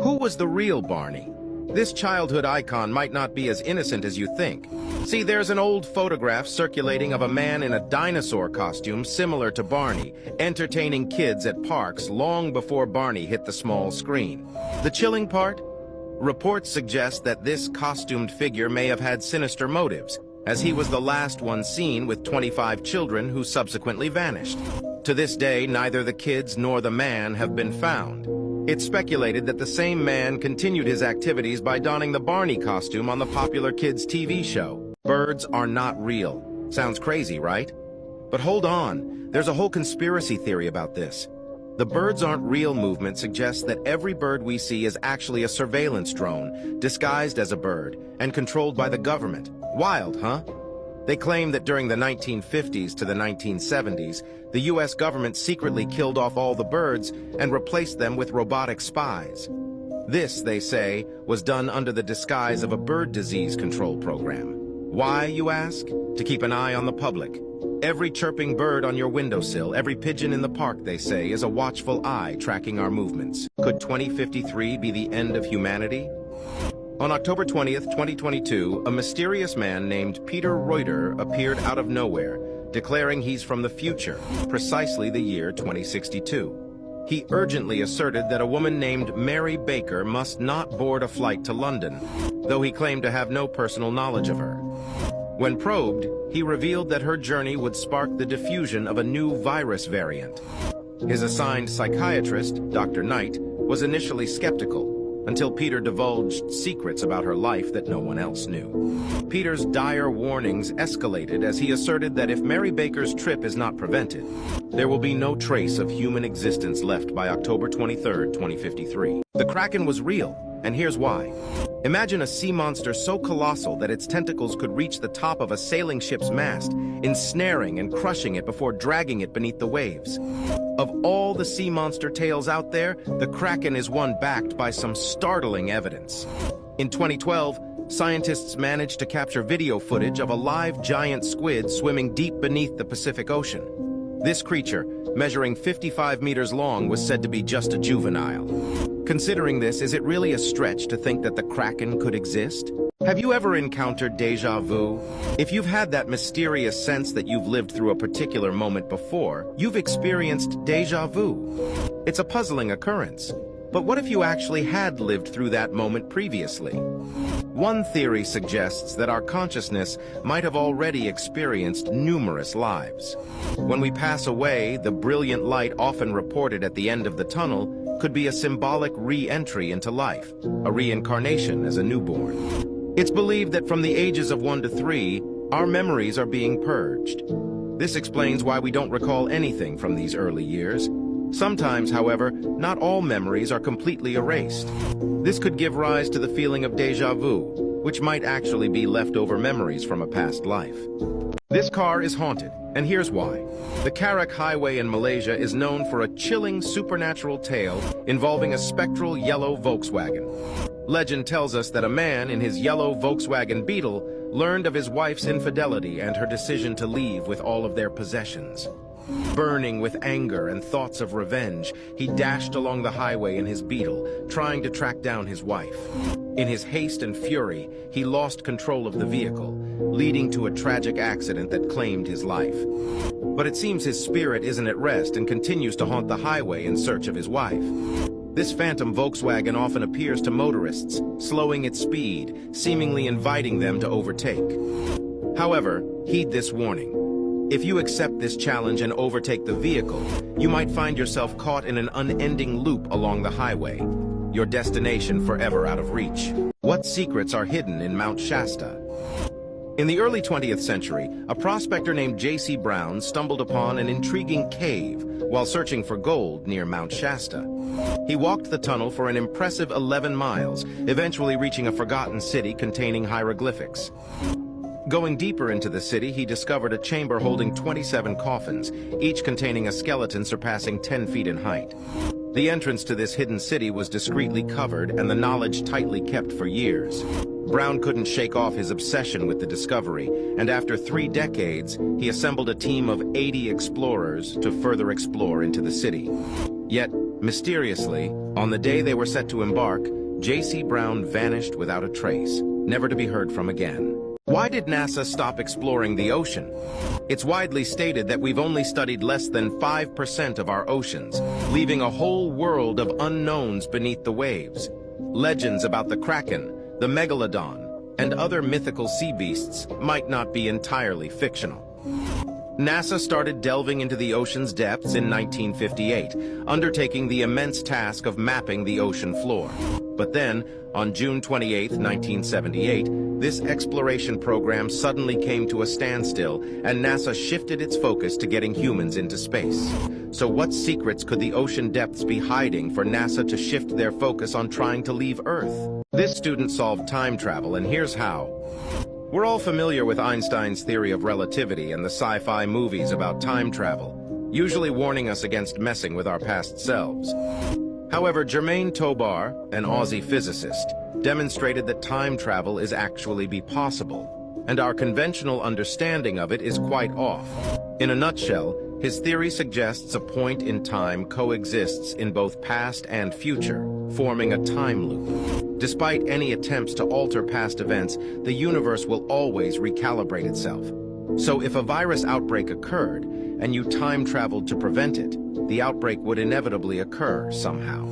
Who was the real Barney? This childhood icon might not be as innocent as you think. See, there's an old photograph circulating of a man in a dinosaur costume similar to Barney, entertaining kids at parks long before Barney hit the small screen. The chilling part? Reports suggest that this costumed figure may have had sinister motives, as he was the last one seen with 25 children who subsequently vanished. To this day, neither the kids nor the man have been found. It's speculated that the same man continued his activities by donning the Barney costume on the popular kids' TV show. Birds are not real. Sounds crazy, right? But hold on, there's a whole conspiracy theory about this. The birds aren't real movement suggests that every bird we see is actually a surveillance drone, disguised as a bird, and controlled by the government. Wild, huh? They claim that during the 1950s to the 1970s, the US government secretly killed off all the birds and replaced them with robotic spies. This, they say, was done under the disguise of a bird disease control program. Why, you ask? To keep an eye on the public. Every chirping bird on your windowsill, every pigeon in the park, they say, is a watchful eye tracking our movements. Could 2053 be the end of humanity? On October 20th, 2022, a mysterious man named Peter Reuter appeared out of nowhere, declaring he's from the future, precisely the year 2062. He urgently asserted that a woman named Mary Baker must not board a flight to London, though he claimed to have no personal knowledge of her. When probed, he revealed that her journey would spark the diffusion of a new virus variant. His assigned psychiatrist, Dr. Knight, was initially skeptical, until Peter divulged secrets about her life that no one else knew. Peter's dire warnings escalated as he asserted that if Mary Baker's trip is not prevented, there will be no trace of human existence left by October 23, 2053. The Kraken was real, and here's why. Imagine a sea monster so colossal that its tentacles could reach the top of a sailing ship's mast, ensnaring and crushing it before dragging it beneath the waves. Of all the sea monster tales out there, the Kraken is one backed by some startling evidence. In 2012, scientists managed to capture video footage of a live giant squid swimming deep beneath the Pacific Ocean. This creature, measuring 55 meters long, was said to be just a juvenile. Considering this, is it really a stretch to think that the Kraken could exist? Have you ever encountered déjà vu? If you've had that mysterious sense that you've lived through a particular moment before, you've experienced déjà vu. It's a puzzling occurrence. But what if you actually had lived through that moment previously? One theory suggests that our consciousness might have already experienced numerous lives. When we pass away, the brilliant light often reported at the end of the tunnel could be a symbolic re-entry into life, a reincarnation as a newborn. It's believed that from the ages of 1 to 3, our memories are being purged. This explains why we don't recall anything from these early years. Sometimes, however, not all memories are completely erased. This could give rise to the feeling of déjà vu, which might actually be leftover memories from a past life. This car is haunted, and here's why. The Karak Highway in Malaysia is known for a chilling supernatural tale involving a spectral yellow Volkswagen. Legend tells us that a man in his yellow Volkswagen Beetle learned of his wife's infidelity and her decision to leave with all of their possessions. Burning with anger and thoughts of revenge, he dashed along the highway in his Beetle, trying to track down his wife. In his haste and fury, he lost control of the vehicle, leading to a tragic accident that claimed his life. But it seems his spirit isn't at rest and continues to haunt the highway in search of his wife. This phantom Volkswagen often appears to motorists, slowing its speed, seemingly inviting them to overtake. However, heed this warning. If you accept this challenge and overtake the vehicle, you might find yourself caught in an unending loop along the highway, your destination forever out of reach. What secrets are hidden in Mount Shasta? In the early 20th century, a prospector named J.C. Brown stumbled upon an intriguing cave while searching for gold near Mount Shasta. He walked the tunnel for an impressive 11 miles, eventually reaching a forgotten city containing hieroglyphics. Going deeper into the city, he discovered a chamber holding 27 coffins, each containing a skeleton surpassing 10 feet in height. The entrance to this hidden city was discreetly covered and the knowledge tightly kept for years. Brown couldn't shake off his obsession with the discovery, and after 3 decades, he assembled a team of 80 explorers to further explore into the city. Yet, mysteriously, On the day they were set to embark, J.C. Brown vanished without a trace, never to be heard from again. Why did NASA stop exploring the ocean? It's widely stated that we've only studied less than 5% of our oceans, leaving a whole world of unknowns beneath the waves. Legends about the Kraken, the Megalodon, and other mythical sea beasts might not be entirely fictional. NASA started delving into the ocean's depths in 1958, undertaking the immense task of mapping the ocean floor. But then, on June 28, 1978, this exploration program suddenly came to a standstill, and NASA shifted its focus to getting humans into space. So what secrets could the ocean depths be hiding for NASA to shift their focus on trying to leave Earth? This student solved time travel, and here's how. We're all familiar with Einstein's theory of relativity and the sci-fi movies about time travel, usually warning us against messing with our past selves. However, Germain Tobar, an Aussie physicist, demonstrated that time travel is actually possible, and our conventional understanding of it is quite off. In a nutshell, his theory suggests a point in time coexists in both past and future, forming a time loop. Despite any attempts to alter past events, the universe will always recalibrate itself. So if a virus outbreak occurred, and you time-traveled to prevent it, the outbreak would inevitably occur somehow.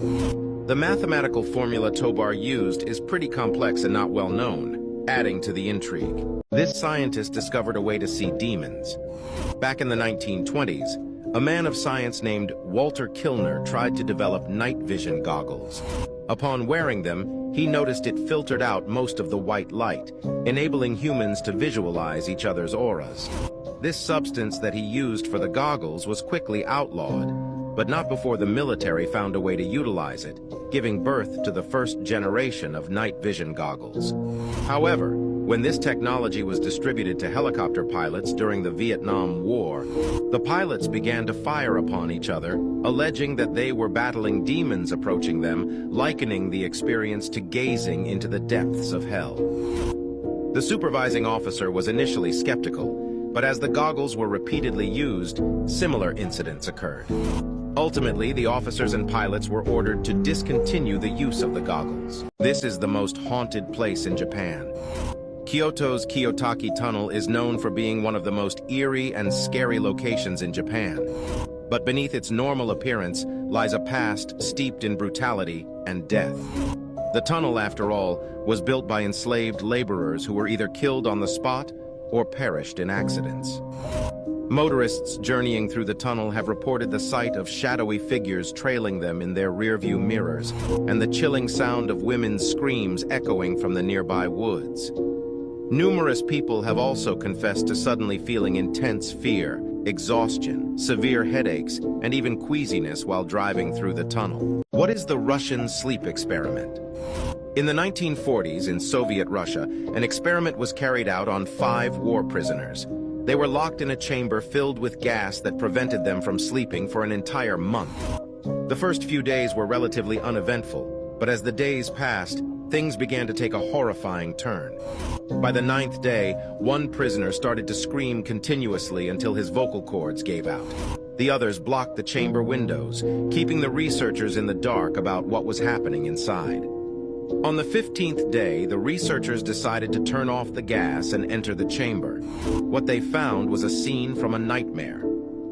The mathematical formula Tobar used is pretty complex and not well known, adding to the intrigue. This scientist discovered a way to see demons. Back in the 1920s, a man of science named Walter Kilner tried to develop night vision goggles. Upon wearing them, he noticed it filtered out most of the white light, enabling humans to visualize each other's auras. This substance that he used for the goggles was quickly outlawed, but not before the military found a way to utilize it, giving birth to the first generation of night vision goggles. However, when this technology was distributed to helicopter pilots during the Vietnam War, the pilots began to fire upon each other, alleging that they were battling demons approaching them, likening the experience to gazing into the depths of hell. The supervising officer was initially skeptical, but as the goggles were repeatedly used, similar incidents occurred. Ultimately, the officers and pilots were ordered to discontinue the use of the goggles. This is the most haunted place in Japan. Kyoto's Kiyotaki Tunnel is known for being one of the most eerie and scary locations in Japan. But beneath its normal appearance lies a past steeped in brutality and death. The tunnel, after all, was built by enslaved laborers who were either killed on the spot or perished in accidents. Motorists journeying through the tunnel have reported the sight of shadowy figures trailing them in their rearview mirrors, and the chilling sound of women's screams echoing from the nearby woods. Numerous people have also confessed to suddenly feeling intense fear, exhaustion, severe headaches, and even queasiness while driving through the tunnel. What is the Russian sleep experiment? In the 1940s, in Soviet Russia, an experiment was carried out on 5 war prisoners. They were locked in a chamber filled with gas that prevented them from sleeping for an entire month. The first few days were relatively uneventful, but as the days passed, things began to take a horrifying turn. By the 9th day, one prisoner started to scream continuously until his vocal cords gave out. The others blocked the chamber windows, keeping the researchers in the dark about what was happening inside. On the 15th day, the researchers decided to turn off the gas and enter the chamber. What they found was a scene from a nightmare.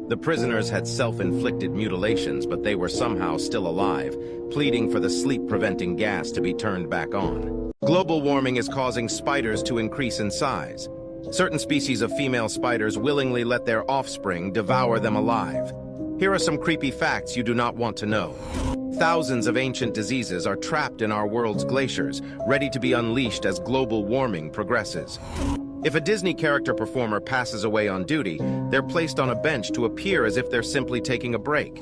The prisoners had self-inflicted mutilations, but they were somehow still alive, pleading for the sleep-preventing gas to be turned back on. Global warming is causing spiders to increase in size. Certain species of female spiders willingly let their offspring devour them alive. Here are some creepy facts you do not want to know. Thousands of ancient diseases are trapped in our world's glaciers, ready to be unleashed as global warming progresses. If a Disney character performer passes away on duty, they're placed on a bench to appear as if they're simply taking a break.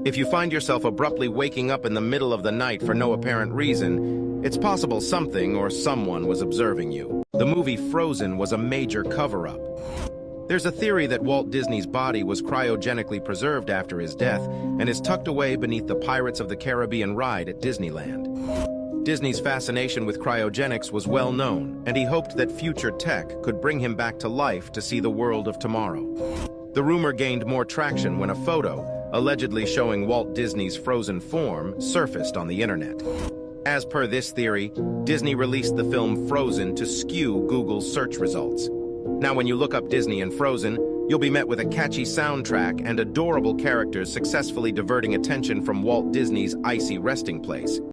If you find yourself abruptly waking up in the middle of the night for no apparent reason, it's possible something or someone was observing you. The movie Frozen was a major cover-up. There's a theory that Walt Disney's body was cryogenically preserved after his death and is tucked away beneath the Pirates of the Caribbean ride at Disneyland. Disney's fascination with cryogenics was well known, and he hoped that future tech could bring him back to life to see the world of tomorrow. The rumor gained more traction when a photo, allegedly showing Walt Disney's frozen form, surfaced on the internet. As per this theory, Disney released the film Frozen to skew Google's search results. Now, when you look up Disney and Frozen, you'll be met with a catchy soundtrack and adorable characters successfully diverting attention from Walt Disney's icy resting place.